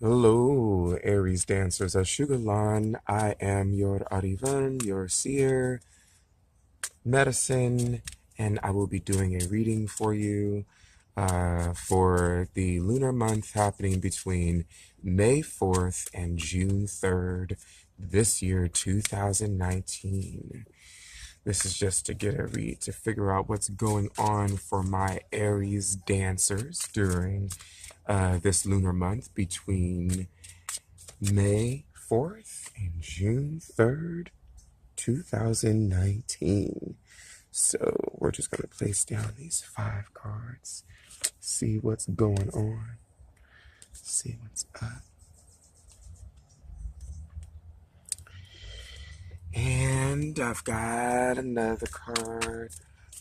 Hello, Aries dancers of Sugarlan. I am your Arivan, your seer, medicine, and I will be doing a reading for you for the lunar month happening between May 4th and June 3rd this year, 2019. This is just to get a read to figure out what's going on for my Aries dancers during this lunar month between May 4th and June 3rd, 2019. So we're just going to place down these 5 cards, see what's going on, see what's up. And I've got another card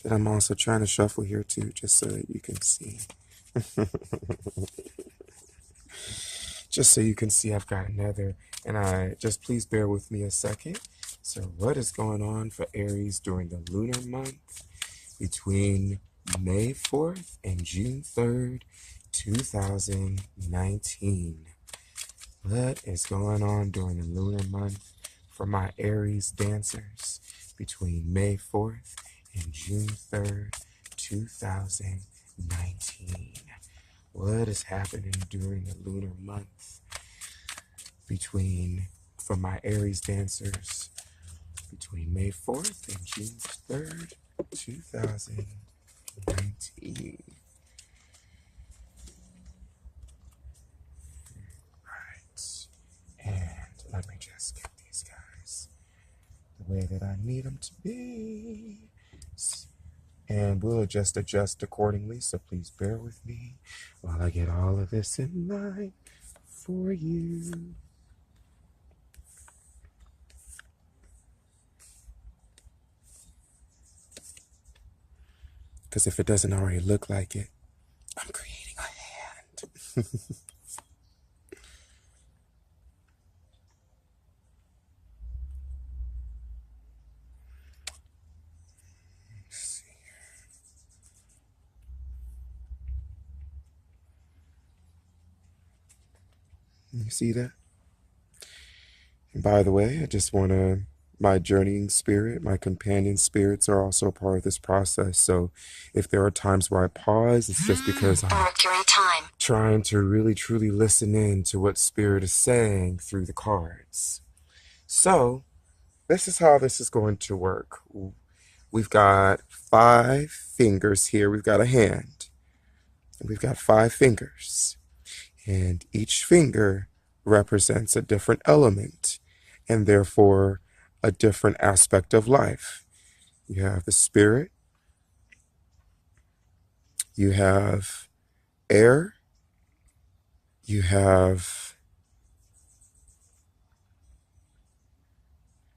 that I'm also trying to shuffle here too, just so that you can see. Just so you can see, I've got another. And just please bear with me a second. So what is going on for Aries during the lunar month between May 4th and June 3rd, 2019? What is going on during the lunar month for my Aries dancers between May 4th and June 3rd, 2019? What is happening during the lunar month for my Aries dancers between May 4th and June 3rd, 2019? Right. And let me just get these guys the way that I need them to be. And we'll just adjust accordingly, so please bear with me while I get all of this in line for you. Because if it doesn't already look like it, I'm creating a hand. Let's see. You see that? And by the way, I just want to, my journeying spirit, my companion spirits are also part of this process. So if there are times where I pause, it's just because I'm trying to really truly listen in to what spirit is saying through the cards. So this is how this is going to work. We've got 5 fingers here. We've got a hand, and we've got 5 fingers. And each finger represents a different element, and therefore a different aspect of life. You have the spirit, you have air, you have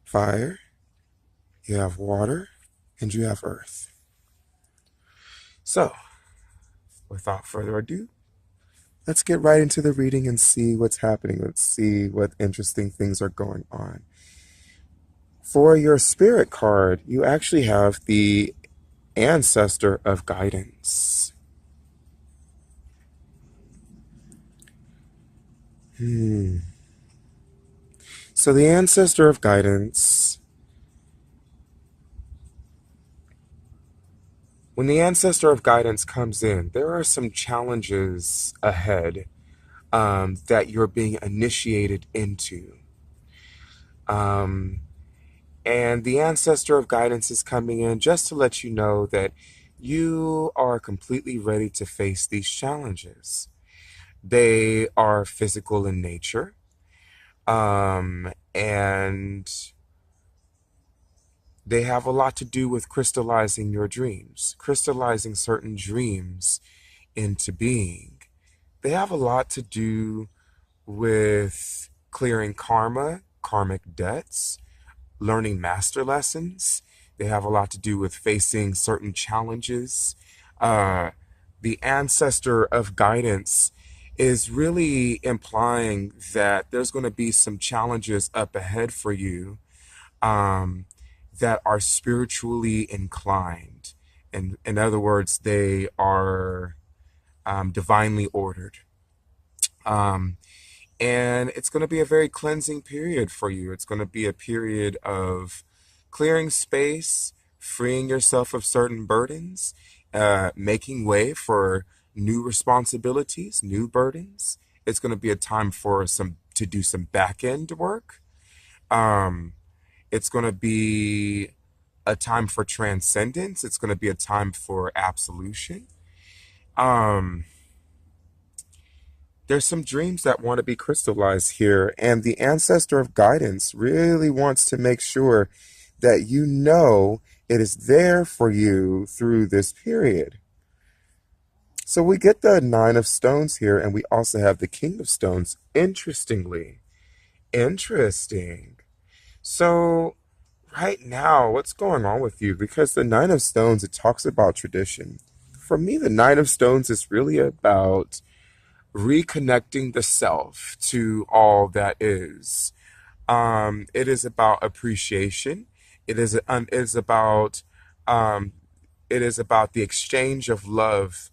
fire, you have water, and you have earth. So, without further ado, let's get right into the reading and see what's happening. Let's see what interesting things are going on. For your spirit card, you actually have the ancestor of guidance. So the ancestor of guidance, when the ancestor of guidance comes in, there are some challenges ahead that you're being initiated into. And the ancestor of guidance is coming in just to let you know that you are completely ready to face these challenges. They are physical in nature, and they have a lot to do with crystallizing your dreams, crystallizing certain dreams into being. They have a lot to do with clearing karma, karmic debts, learning master lessons. They have a lot to do with facing certain challenges. The ancestor of guidance is really implying that there's going to be some challenges up ahead for you that are spiritually inclined. And in other words, they are divinely ordered. And it's going to be a very cleansing period for you. It's going to be a period of clearing space, freeing yourself of certain burdens, making way for new responsibilities, new burdens. It's going to be a time for some to do some back end work. Um, it's going to be a time for transcendence. It's going to be a time for absolution. Um, there's some dreams that want to be crystallized here, and the ancestor of guidance really wants to make sure that you know it is there for you through this period. So we get the Nine of Stones here, and we also have the King of Stones. Interesting. So right now, what's going on with you? Because the Nine of Stones, it talks about tradition. For me, the Nine of Stones is really about reconnecting the self to all that is. It is about appreciation. It is it is about um, it is about the exchange of love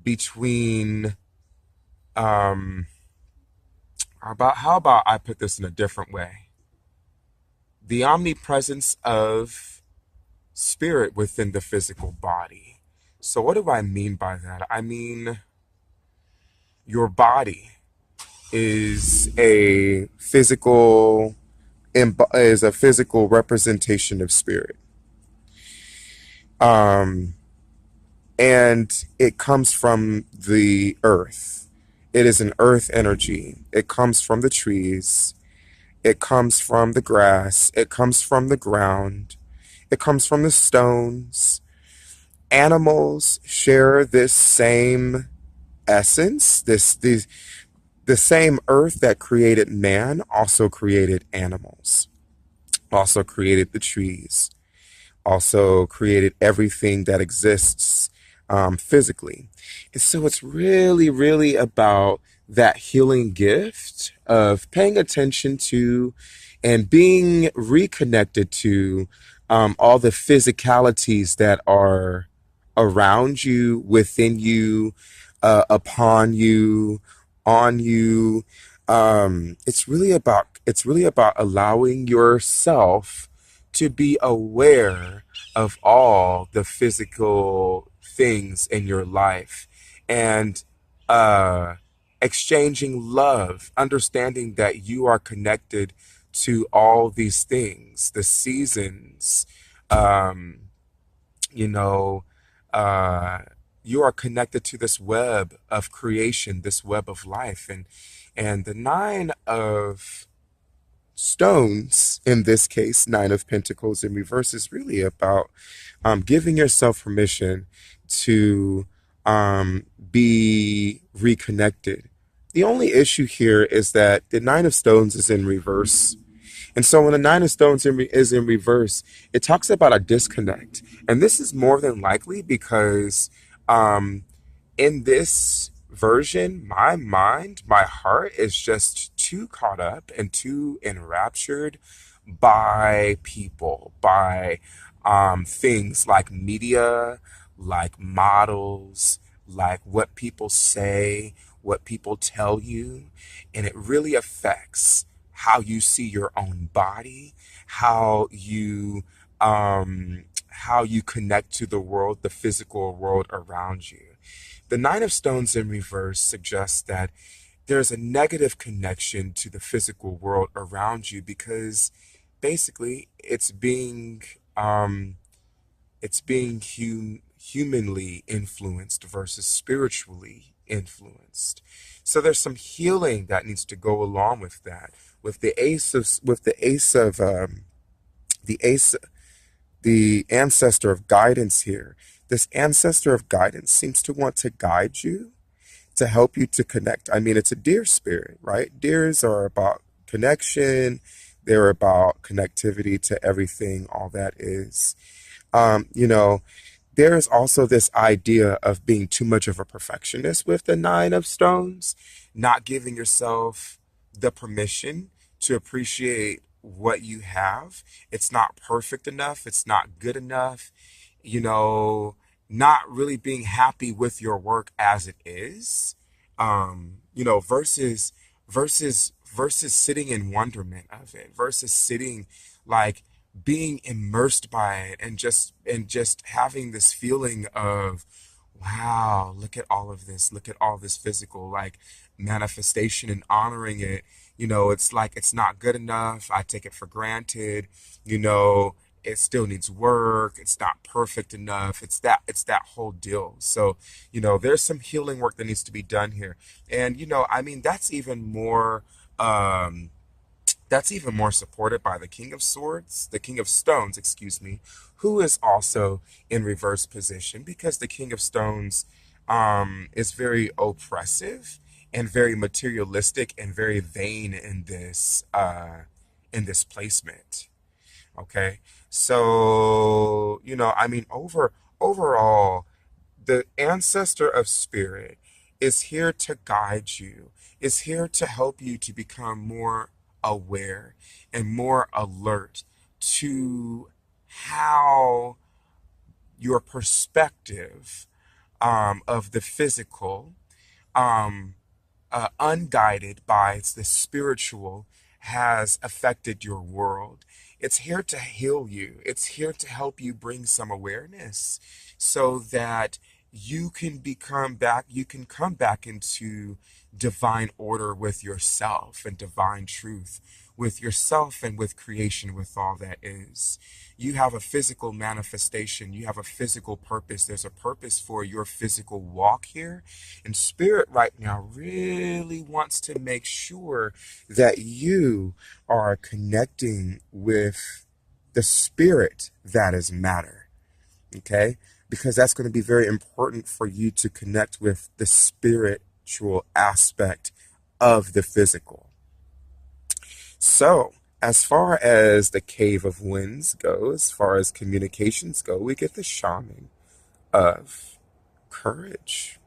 between um, about how about I put this in a different way? The omnipresence of spirit within the physical body. So what do I mean by that? I mean your body is a physical is a physical representation of spirit. Um, and it comes from the earth. It is an earth energy. It comes from the trees. It comes from the grass. It comes from the ground. It comes from the stones. Animals share this same essence. The same earth that created man also created animals, also created the trees, also created everything that exists physically. And so it's really, really about that healing gift of paying attention to and being reconnected to all the physicalities that are around you, within you, upon you, on you. It's really about allowing yourself to be aware of all the physical things in your life and uh, exchanging love, understanding that you are connected to all these things, the seasons, um, you know, uh, you are connected to this web of creation, this web of life, and the nine of stones, in this case, Nine of Pentacles in reverse, is really about giving yourself permission to be reconnected. The only issue here is that the Nine of Stones is in reverse. And so when the Nine of Stones is in reverse, it talks about a disconnect. And this is more than likely because um, in this version, my mind, my heart is just too caught up and too enraptured by people, by things like media, like models, like what people say, what people tell you. And it really affects how you see your own body, how you connect to the world, the physical world around you. The Nine of Stones in reverse suggests that there's a negative connection to the physical world around you because basically it's being humanly influenced versus spiritually influenced. So there's some healing that needs to go along with that. The ace the ancestor of guidance here. This ancestor of guidance seems to want to guide you, to help you to connect. I mean, it's a deer spirit, right? Deers are about connection. They're about connectivity to everything, all that is. You know, there is also this idea of being too much of a perfectionist with the Nine of Stones, not giving yourself the permission to appreciate what you have. It's not perfect enough. It's not good enough. You know, not really being happy with your work as it is. Versus versus sitting in wonderment of it, versus sitting like being immersed by it and just having this feeling of wow, look at all of this, look at all this physical like manifestation and honoring it. It's like it's not good enough, I take it for granted. you know it still needs work, it's not perfect enough, it's that whole deal. So there's some healing work that needs to be done here. And I mean, um that's even more supported by the King of Swords, the King of Stones, excuse me, who is also in reverse position, because the King of Stones is very oppressive and very materialistic and very vain in this placement. Okay, so I mean, overall, the ancestor of spirit is here to guide you, is here to help you to become more aware and more alert to how your perspective of the physical, um, unguided by the spiritual, has affected your world. It's here to heal you. It's here to help you bring some awareness so that you can come back into divine order with yourself and divine truth with yourself and with creation, with all that is. You have a physical manifestation, you have a physical purpose. There's a purpose for your physical walk here. And spirit right now really wants to make sure that you are connecting with the spirit that is matter. Okay? Because that's going to be very important for you to connect with the spiritual aspect of the physical. So, as far as the Cave of Winds goes, as far as communications go, we get the shaman of courage.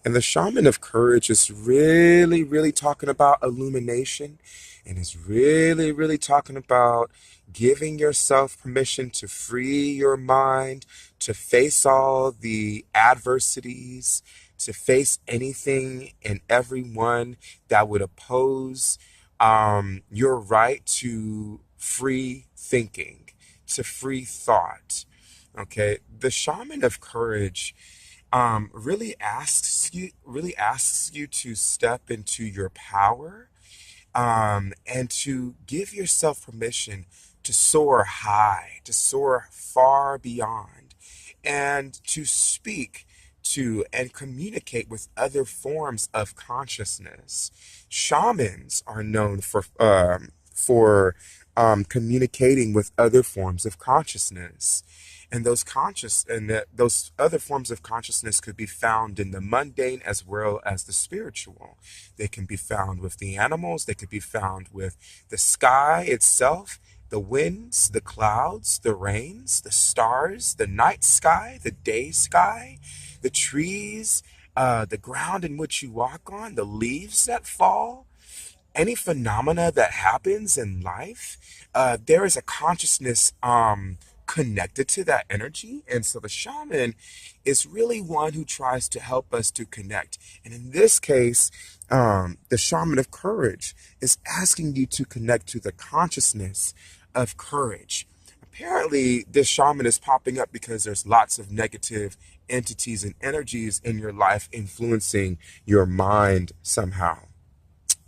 And the shaman of courage is really, really talking about illumination, and is really, really talking about giving yourself permission to free your mind, to face all the adversities, to face anything and everyone that would oppose your right to free thinking, to free thought. Okay, the shaman of courage really asks you to step into your power, and to give yourself permission to soar high, to soar far beyond, and to speak to and communicate with other forms of consciousness. Shamans are known for communicating with other forms of consciousness. And those other forms of consciousness could be found in the mundane as well as the spiritual. They can be found with the animals, they could be found with the sky itself, the winds, the clouds, the rains, the stars, the night sky, the day sky, the trees, the ground in which you walk on, the leaves that fall, any phenomena that happens in life. There is a consciousness connected to that energy. And so the shaman is really one who tries to help us to connect. And in this case, the shaman of courage is asking you to connect to the consciousness of courage. Apparently, this shaman is popping up because there's lots of negative entities and energies in your life influencing your mind somehow.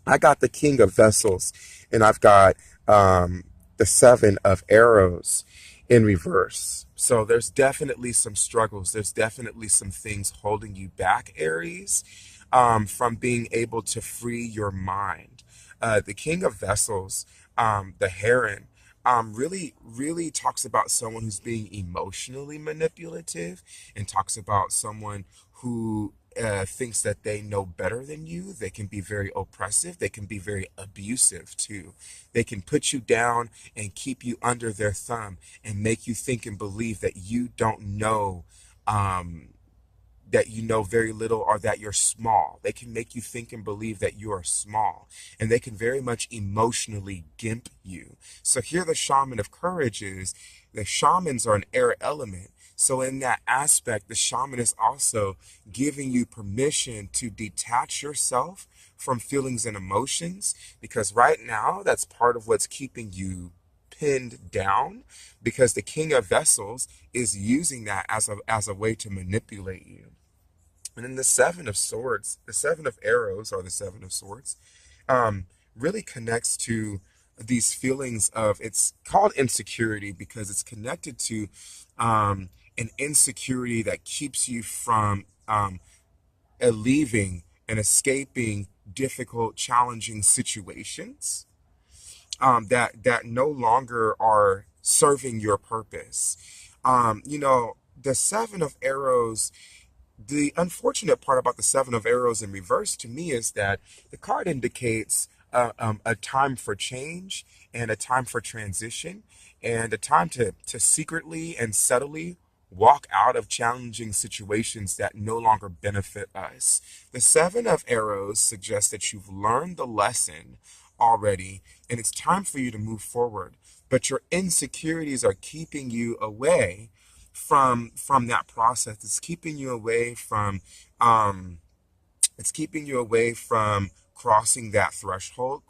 I got the King of Vessels, and I've got the Seven of Arrows in reverse. So there's definitely some struggles. There's definitely some things holding you back, Aries, from being able to free your mind. The King of Vessels, the Heron, really, really talks about someone who's being emotionally manipulative, and talks about someone who thinks that they know better than you. They can be very oppressive. They can be very abusive too. They can put you down and keep you under their thumb and make you think and believe that you don't know, that you know very little, or that you're small. They can make you think and believe that you are small, and they can very much emotionally gimp you. So here the shaman of courage is, the shamans are an air element. So, in that aspect, the shaman is also giving you permission to detach yourself from feelings and emotions, because right now, that's part of what's keeping you pinned down, because the king of vessels is using that as a way to manipulate you. And then the seven of swords, the seven of arrows, or the seven of swords, um, really connects to these feelings of, it's called insecurity because it's connected to um, an insecurity that keeps you from leaving and escaping difficult, challenging situations that no longer are serving your purpose. The seven of arrows, the unfortunate part about the seven of arrows in reverse to me is that the card indicates a time for change and a time for transition and a time to secretly and subtly walk out of challenging situations that no longer benefit us. The seven of arrows suggests that you've learned the lesson already and it's time for you to move forward, but your insecurities are keeping you away from that process. It's keeping you away from um it's keeping you away from crossing that threshold,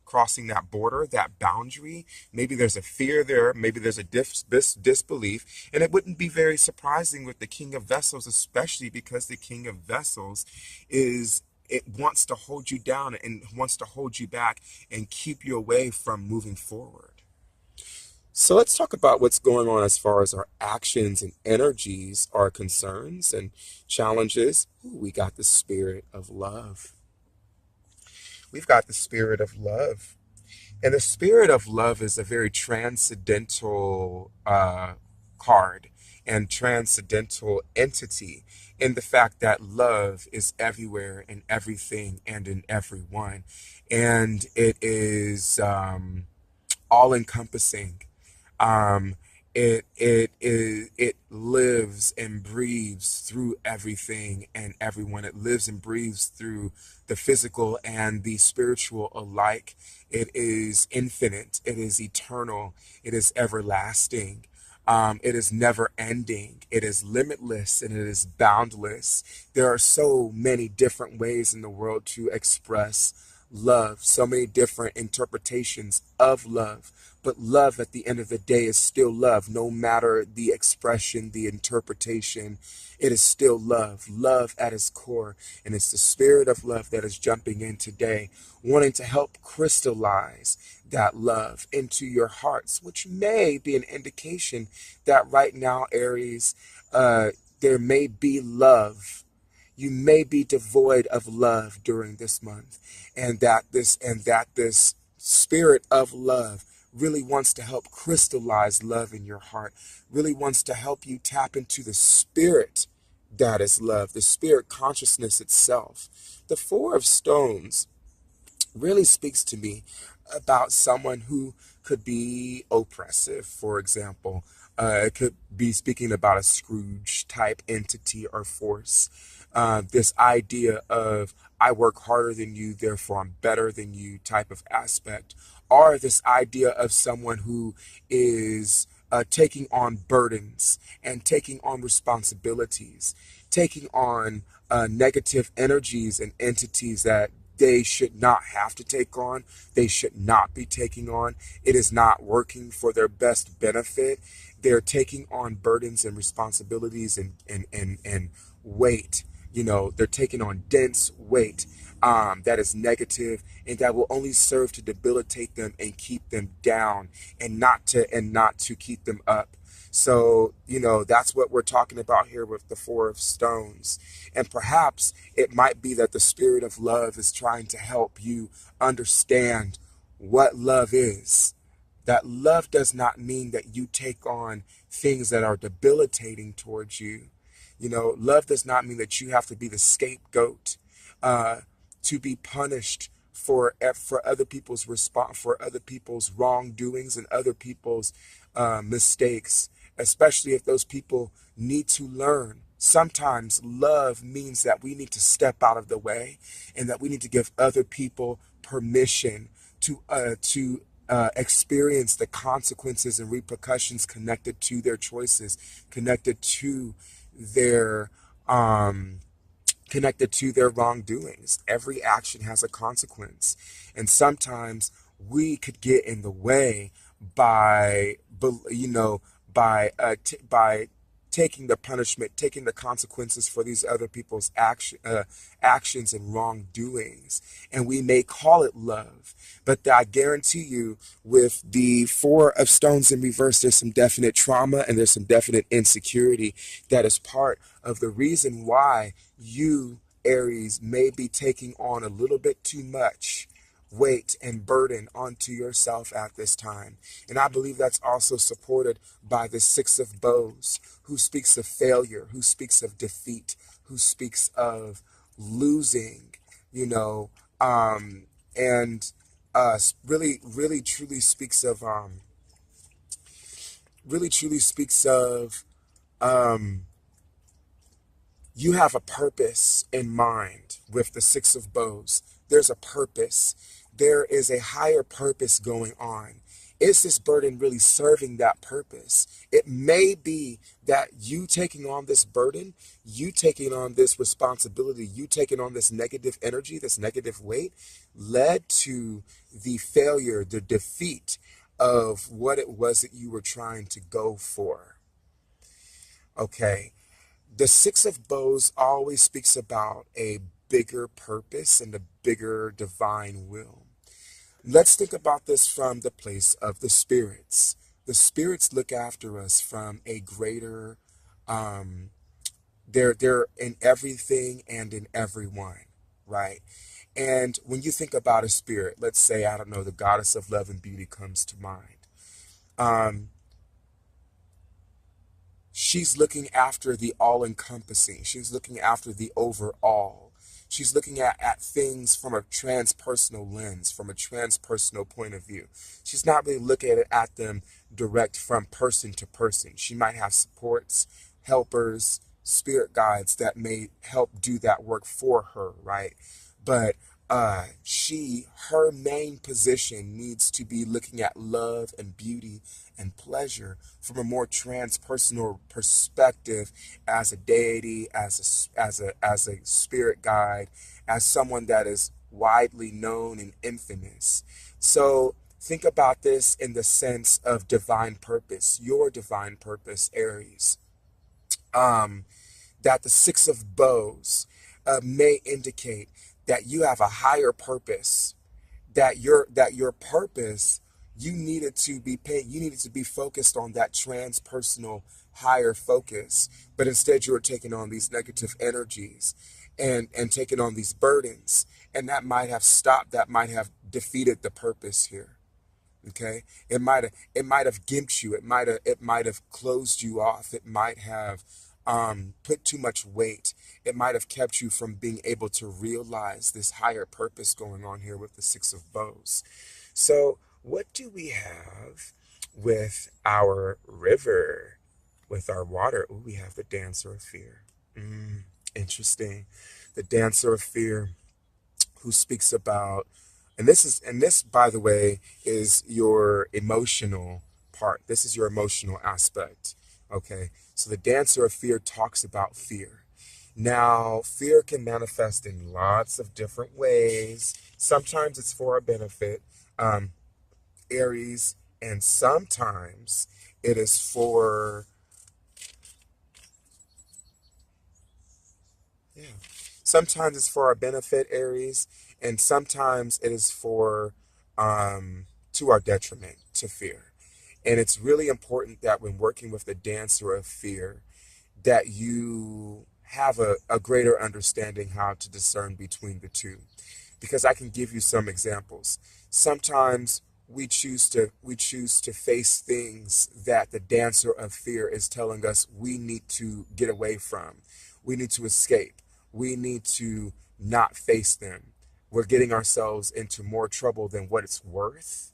crossing that border, that boundary. Maybe there's a fear there, maybe there's a disbelief, and it wouldn't be very surprising with the king of vessels, especially because the king of vessels is, it wants to hold you down and wants to hold you back and keep you away from moving forward. So let's talk about what's going on as far as our actions and energies are concerns and challenges. Ooh, we got the spirit of love. We've got the spirit of love. And the spirit of love is a very transcendental card and transcendental entity in the fact that love is everywhere and everything and in everyone. And it is all encompassing. Um, it lives and breathes through everything and everyone. It lives and breathes through the physical and the spiritual alike. It is infinite. It is eternal. It is everlasting. It is never ending. It is limitless and it is boundless. There are so many different ways in the world to express love, so many different interpretations of love. But love at the end of the day is still love, no matter the expression, the interpretation. It is still love, love at its core. And it's the spirit of love that is jumping in today, wanting to help crystallize that love into your hearts, which may be an indication that right now, Aries, there may be love. You may be devoid of love during this month, and that this spirit of love really wants to help crystallize love in your heart, really wants to help you tap into the spirit that is love, the spirit consciousness itself. The Four of Stones really speaks to me about someone who could be oppressive, for example. It could be speaking about a Scrooge type entity or force. This idea of I work harder than you, therefore I'm better than you type of aspect. Or this idea of someone who is taking on burdens and taking on responsibilities, taking on negative energies and entities that they should not have to take on. They should not be taking on. It is not working for their best benefit. They're taking on burdens and responsibilities and weight. They're taking on dense weight that is negative and that will only serve to debilitate them and keep them down and not to keep them up. So, that's what we're talking about here with the Four of Stones. And perhaps it might be that the spirit of love is trying to help you understand what love is. That love does not mean that you take on things that are debilitating towards you. Love does not mean that you have to be the scapegoat uh, to be punished for other people's response, for other people's wrongdoings and other people's mistakes, especially if those people need to learn. Sometimes love means that we need to step out of the way and that we need to give other people permission to experience the consequences and repercussions connected to their choices, connected to their um, connected to their wrongdoings. Every action has a consequence. And sometimes we could get in the way by, by taking the punishment, taking the consequences for these other people's actions and wrongdoings. And we may call it love. But I guarantee you, with the Four of Stones in reverse, there's some definite trauma and there's some definite insecurity that is part of the reason why you, Aries, may be taking on a little bit too much weight and burden onto yourself at this time. And I believe that's also supported by the Six of Bows, who speaks of failure, who speaks of defeat, who speaks of losing, you know, and really, really truly speaks of um, you have a purpose in mind with the Six of Bows. There's a purpose. There is a higher purpose going on. Is this burden really serving that purpose? It may be that you taking on this burden, you taking on this responsibility, you taking on this negative energy, this negative weight, led to the failure, the defeat of what it was that you were trying to go for. Okay. The Six of Bows always speaks about a bigger purpose and a bigger divine will. Let's think about this from the place of the spirits. The spirits look after us from a greater, um, they're in everything and in everyone, right? And when you think about a spirit, let's say, I don't know, the goddess of love and beauty comes to mind. Um, she's looking after the all encompassing. She's looking after the overall. She's looking at things from a transpersonal lens, from a transpersonal point of view. She's not really looking at them direct from person to person. She might have supports, helpers, spirit guides that may help do that work for her, right? But her main position needs to be looking at love and beauty and pleasure from a more transpersonal perspective, as a deity, as a spirit guide, as someone that is widely known and infamous. So think about this in the sense of divine purpose, your divine purpose, Aries. Um, that the Six of Bows may indicate that you have a higher purpose, that your purpose, you needed to be focused on that transpersonal higher focus, but instead you were taking on these negative energies and taking on these burdens, and that might have defeated the purpose here. Okay, it might have gimped you. It might have closed you off. It might have put too much weight. It might have kept you from being able to realize this higher purpose going on here with the Six of Bows. So, what do we have with our river, with our water? Oh, we have the Dancer of Fear. Interesting. The Dancer of Fear, who speaks about, and this, by the way, is your emotional part. This is your emotional aspect. Okay, so the Dancer of Fear talks about fear. Now, fear can manifest in lots of different ways. Sometimes it's for a benefit, um, Aries, and sometimes it is for, yeah, sometimes it's for our benefit, Aries, and sometimes it is for, to our detriment, to fear. And it's really important that when working with the Dancer of Fear, that you have a greater understanding how to discern between the two. Because I can give you some examples. Sometimes we choose to face things that the Dancer of Fear is telling us we need to get away from. We need to escape. We need to not face them. We're getting ourselves into more trouble than what it's worth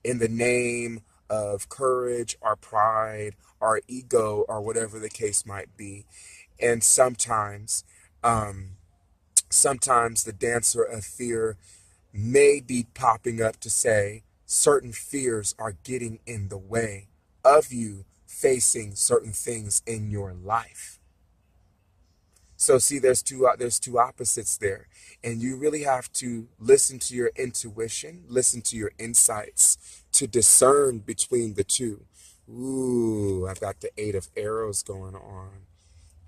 in the name of courage, our pride, our ego, or whatever the case might be. And um, sometimes the Dancer of Fear may be popping up to say, certain fears are getting in the way of you facing certain things in your life. So see, there's two opposites there, and you really have to listen to your intuition, listen to your insights to discern between the two. Ooh, I've got the Eight of Arrows going on,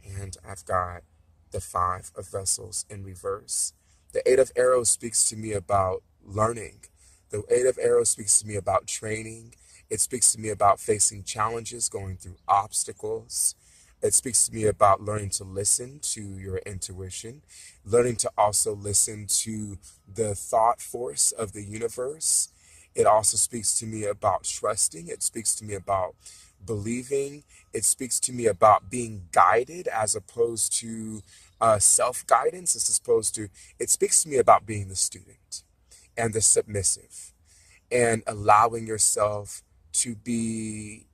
and I've got the Five of Vessels in reverse. The Eight of Arrows speaks to me about learning. The Eight of Arrows speaks to me about training. It speaks to me about facing challenges, going through obstacles. It speaks to me about learning to listen to your intuition, learning to also listen to the thought force of the universe. It also speaks to me about trusting. It speaks to me about believing. It speaks to me about being guided as opposed to self-guidance, as opposed to, it speaks to me about being the student and the submissive and allowing yourself to be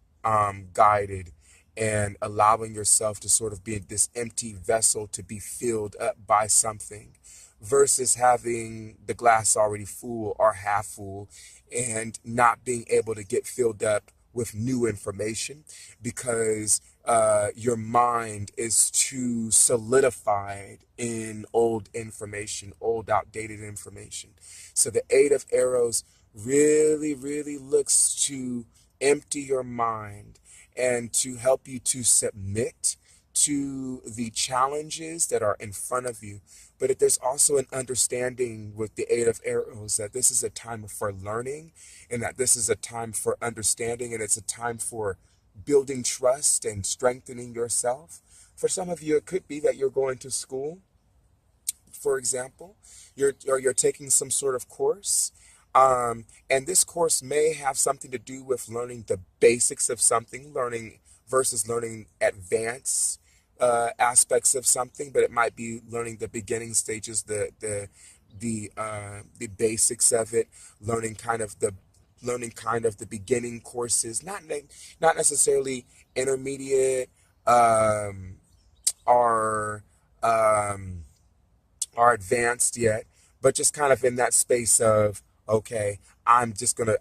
guided and allowing yourself to sort of be this empty vessel to be filled up by something versus having the glass already full or half full and not being able to get filled up with new information because your mind is too solidified in old information, old outdated information. So the Eight of Arrows really, really looks to empty your mind and to help you to submit to the challenges that are in front of you. But there's also an understanding with the Eight of Arrows that this is a time for learning and that this is a time for understanding and it's a time for building trust and strengthening yourself. For some of you, it could be that you're going to school, for example, you're taking some sort of course, and this course may have something to do with learning the basics of something, learning versus learning advanced aspects of something, but it might be learning the beginning stages, the basics of it, learning kind of the beginning courses, not necessarily intermediate um, or um, are advanced yet, but just kind of in that space of, okay, I'm just gonna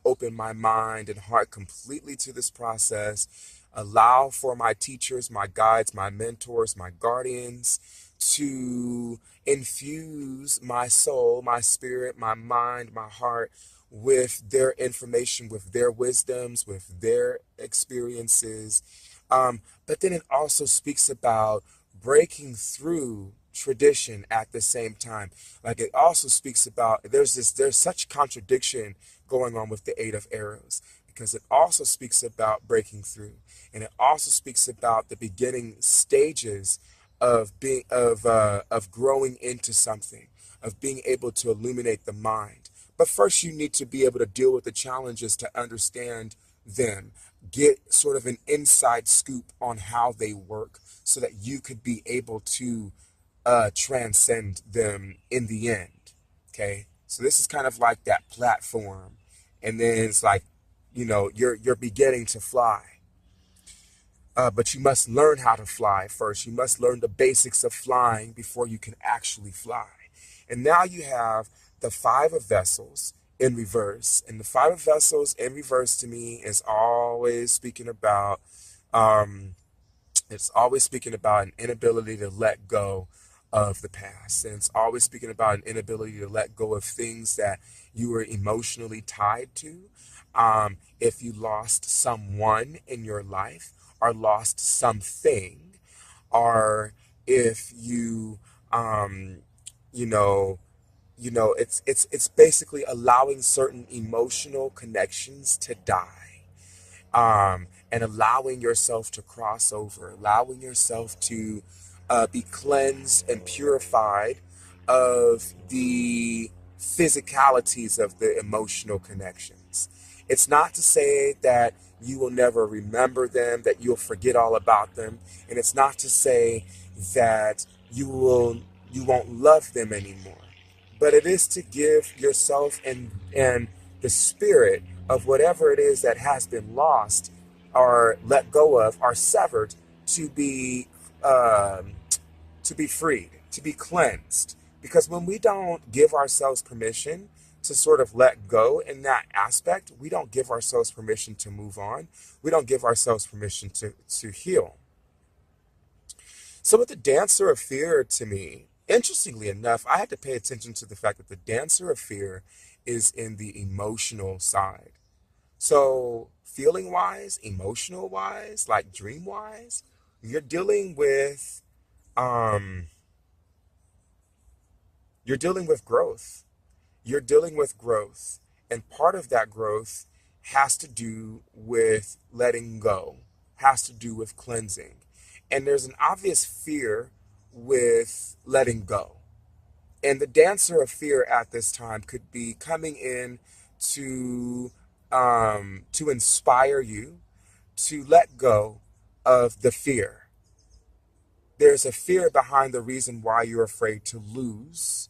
open my mind and heart completely to this process, allow for my teachers, my guides, my mentors, my guardians to infuse my soul, my spirit, my mind, my heart with their information, with their wisdoms, with their experiences. But then it also speaks about breaking through tradition at the same time. Like it also speaks about there's such contradiction going on with the Eight of Arrows because it also speaks about breaking through and it also speaks about the beginning stages of growing into something, of being able to illuminate the mind. But first you need to be able to deal with the challenges to understand them, get sort of an inside scoop on how they work so that you could be able to transcend them in the end. Okay, so this is kind of like that platform, and then it's like, you're beginning to fly, but you must learn how to fly first. You must learn the basics of flying before you can actually fly. And now you have the Five of Vessels in reverse, and the Five of Vessels in reverse to me is always speaking about um, it's always speaking about an inability to let go of the past. And it's always speaking about an inability to let go of things that you were emotionally tied to. If you lost someone in your life or lost something, or if you, um, you know, it's basically allowing certain emotional connections to die, and allowing yourself to cross over, allowing yourself to be cleansed and purified of the physicalities of the emotional connections. It's not to say that you will never remember them, that you'll forget all about them, and it's not to say that you won't love them anymore. But it is to give yourself and the spirit of whatever it is that has been lost or let go of or severed to be um, freed, to be cleansed. Because when we don't give ourselves permission to sort of let go in that aspect, we don't give ourselves permission to move on. We don't give ourselves permission to heal. So with the dancer of fear, to me, interestingly enough, I had to pay attention to the fact that the dancer of fear is in the emotional side. So feeling wise, emotional wise, like dream wise, you're dealing with um you're dealing with growth. You're dealing with growth. And part of that growth has to do with letting go, has to do with cleansing. And there's an obvious fear with letting go. And the dancer of fear at this time could be coming in to to inspire you to let go of the fear. There's a fear behind the reason why you're afraid to lose.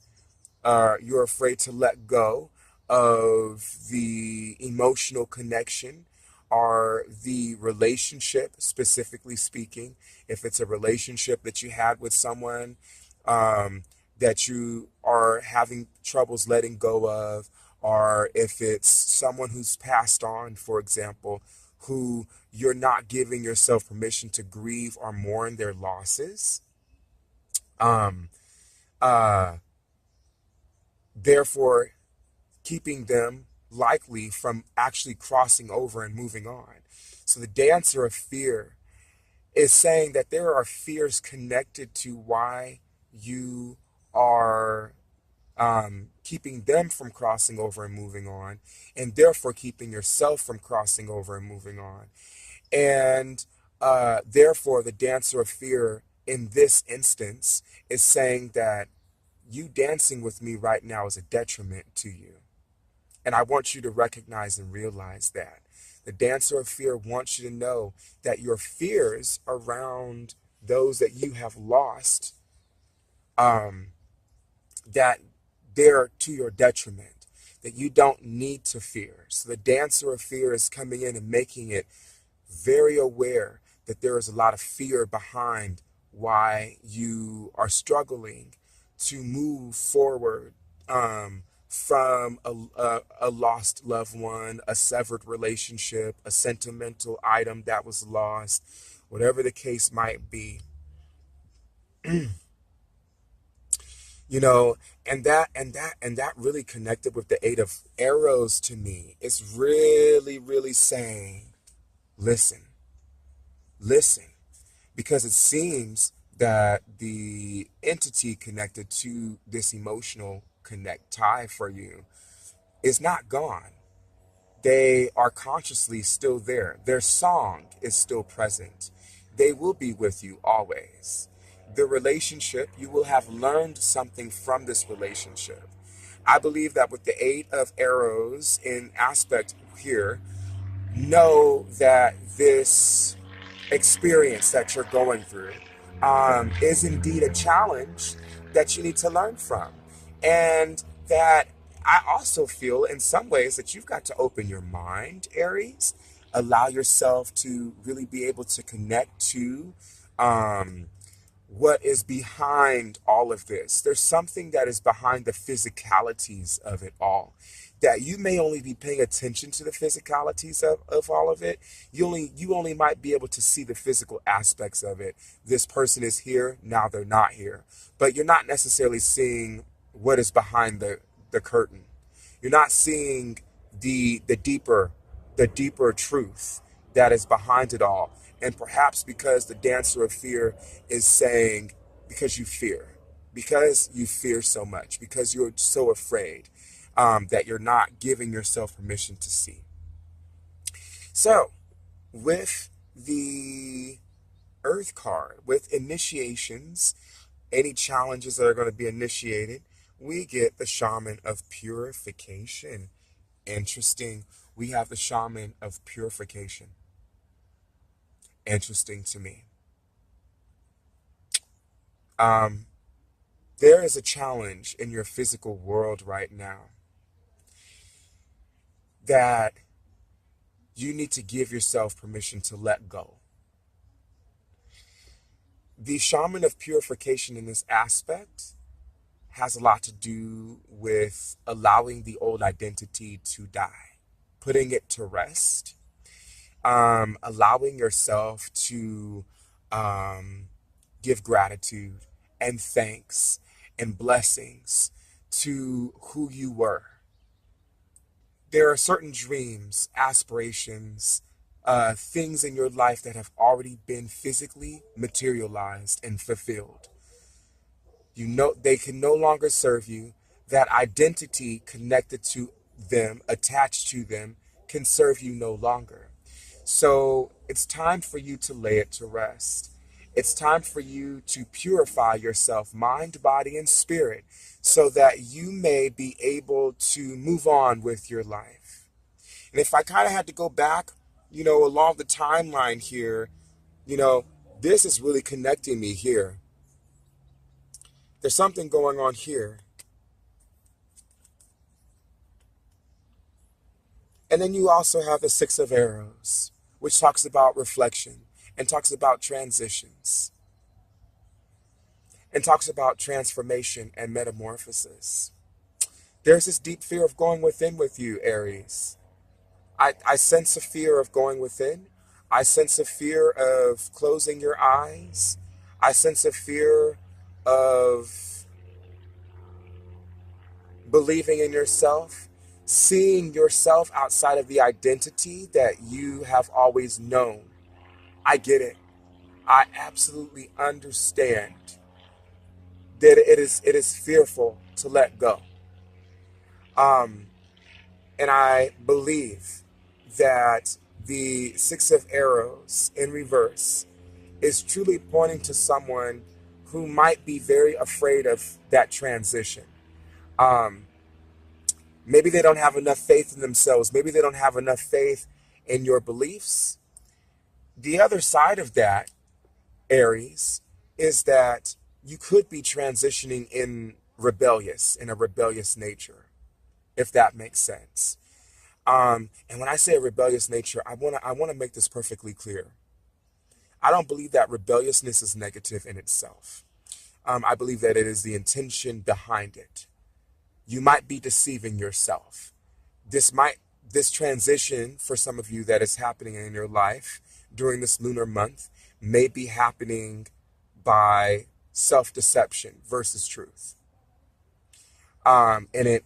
You're afraid to let go of the emotional connection or the relationship, specifically speaking. If it's a relationship that you had with someone um, that you are having troubles letting go of, or if it's someone who's passed on, for example, who you're not giving yourself permission to grieve or mourn their losses. Um, uh, Therefore, keeping them likely from actually crossing over and moving on. So the dancer of fear is saying that there are fears connected to why you are keeping them from crossing over and moving on, and therefore keeping yourself from crossing over and moving on. And therefore, the dancer of fear in this instance is saying that you dancing with me right now is a detriment to you. And I want you to recognize and realize that. The dancer of fear wants you to know that your fears around those that you have lost, um, that they're to your detriment, that you don't need to fear. So the dancer of fear is coming in and making it very aware that there is a lot of fear behind why you are struggling to move forward from a lost loved one, a severed relationship, a sentimental item that was lost, whatever the case might be. You know, and that really connected with the Eight of Arrows to me. It's really, really saying, listen, listen. Because it seems that the entity connected to this emotional connect tie for you is not gone. They are consciously still there. Their song is still present. They will be with you always. The relationship, you will have learned something from this relationship. I believe that with the Eight of Arrows in aspect here, know that this experience that you're going through is indeed a challenge that you need to learn from. And that I also feel in some ways that you've got to open your mind, Aries, allow yourself to really be able to connect to um, what is behind all of this. There's something that is behind the physicalities of it all. That you may only be paying attention to the physicalities of all of it. You only might be able to see the physical aspects of it. This person is here, now they're not here. But you're not necessarily seeing what is behind the curtain. You're not seeing the deeper truth that is behind it all. And perhaps because the dancer of fear is saying, because you fear so much, because you're so afraid, that you're not giving yourself permission to see. So, with the Earth card, with initiations, any challenges that are going to be initiated, we get the Shaman of Purification. Interesting. We have the Shaman of Purification. Interesting to me. Um, there is a challenge in your physical world right now that you need to give yourself permission to let go. The Shaman of Purification in this aspect has a lot to do with allowing the old identity to die, putting it to rest, allowing yourself to um, give gratitude and thanks and blessings to who you were. There are certain dreams, aspirations, things in your life that have already been physically materialized and fulfilled. You know they can no longer serve you. That identity connected to them, attached to them, can serve you no longer. So it's time for you to lay it to rest. It's time for you to purify yourself, mind, body, and spirit, so that you may be able to move on with your life. And if I kind of had to go back, along the timeline here, you know, this is really connecting me here. There's something going on here. And then you also have the Six of Arrows, which talks about reflection and talks about transitions and talks about transformation and metamorphosis. There's this deep fear of going within with you, Aries. I sense a fear of going within. I sense a fear of closing your eyes. I sense a fear of believing in yourself, seeing yourself outside of the identity that you have always known. I get it. I absolutely understand that it is fearful to let go. Um, and I believe that the Six of Arrows in reverse is truly pointing to someone who might be very afraid of that transition. Um, Maybe they don't have enough faith in themselves. Maybe they don't have enough faith in your beliefs. The other side of that, Aries, is that you could be transitioning in a rebellious nature, if that makes sense. And when I say a rebellious nature, I wanna make this perfectly clear. I don't believe that rebelliousness is negative in itself. I believe that it is the intention behind it. You might be deceiving yourself. This transition for some of you that is happening in your life during this lunar month may be happening by self-deception versus truth. And it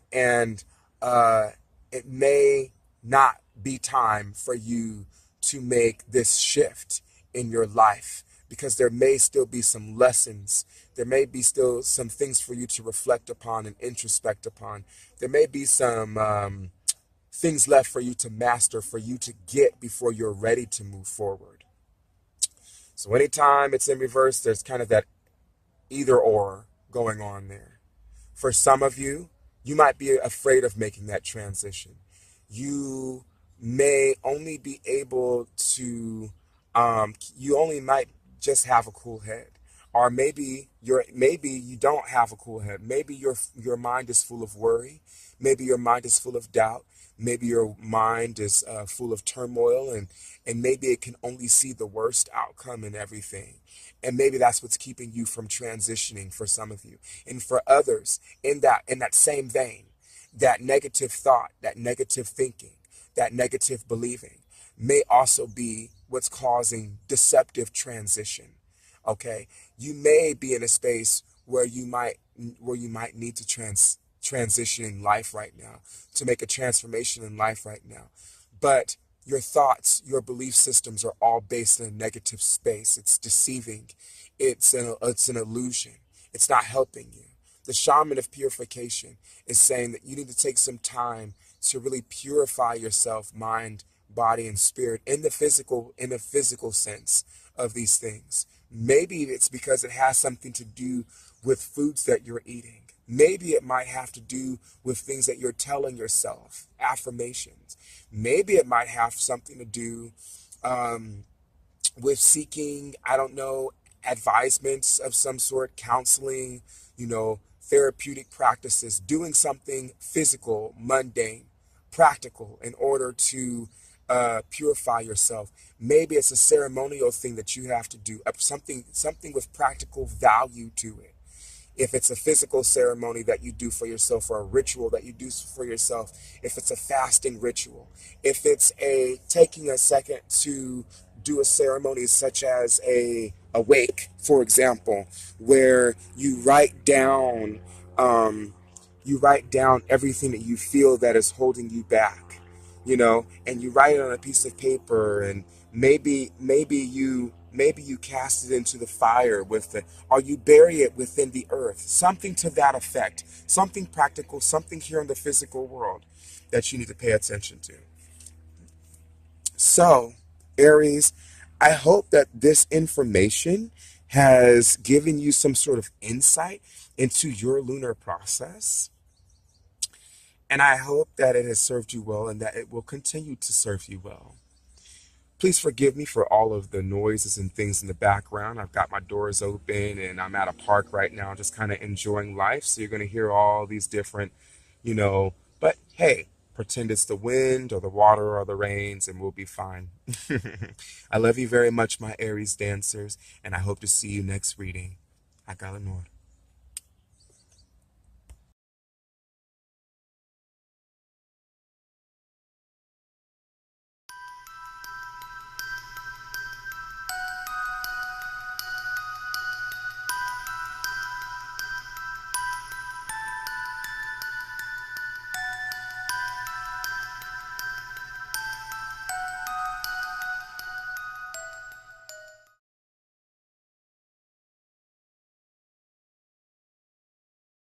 may not be time for you to make this shift in your life, because there may still be some lessons. There may be still some things for you to reflect upon and introspect upon. There may be some things left for you to master, for you to get before you're ready to move forward. So anytime it's in reverse, there's kind of that either or going on there. For some of you, you might be afraid of making that transition. You may only be able to, you only might just have a cool head. Or maybe you don't have a cool head. Maybe your mind is full of worry. Maybe your mind is full of doubt. Maybe your mind is full of turmoil, and maybe it can only see the worst outcome in everything. And maybe that's what's keeping you from transitioning for some of you. And for others, in that same vein, that negative thought, that negative thinking, that negative believing may also be what's causing deceptive transition. Okay? You may be in a space where you might need to transition in life right now, to make a transformation in life right now. But your thoughts, your belief systems are all based in a negative space. It's deceiving. It's an illusion. It's not helping you. The shaman of purification is saying that you need to take some time to really purify yourself, mind, body, and spirit in the physical sense of these things. Maybe it's because it has something to do with foods that you're eating. Maybe it might have to do with things that you're telling yourself, affirmations. Maybe it might have something to do um, with seeking, I don't know, advisements of some sort, counseling, therapeutic practices, doing something physical, mundane, practical in order to purify yourself. Maybe it's a ceremonial thing that you have to do, something with practical value to it. if it's a physical ceremony that you do for yourself or a ritual that you do for yourself, if it's a fasting ritual, if it's a taking a second to do a ceremony such as a wake, for example, where you write down everything that you feel that is holding you back, and you write it on a piece of paper, and maybe you cast it into the fire with it, or you bury it within the earth, something to that effect, something practical, something here in the physical world that you need to pay attention to. So, Aries, I hope that this information has given you some sort of insight into your lunar process. And I hope that it has served you well and that it will continue to serve you well. Please forgive me for all of the noises and things in the background. I've got my doors open and I'm at a park right now, just kind of enjoying life. So you're going to hear all these different, but hey, pretend it's the wind or the water or the rains and we'll be fine. I love you very much, my Aries dancers, and I hope to see you next reading. I got Lunar.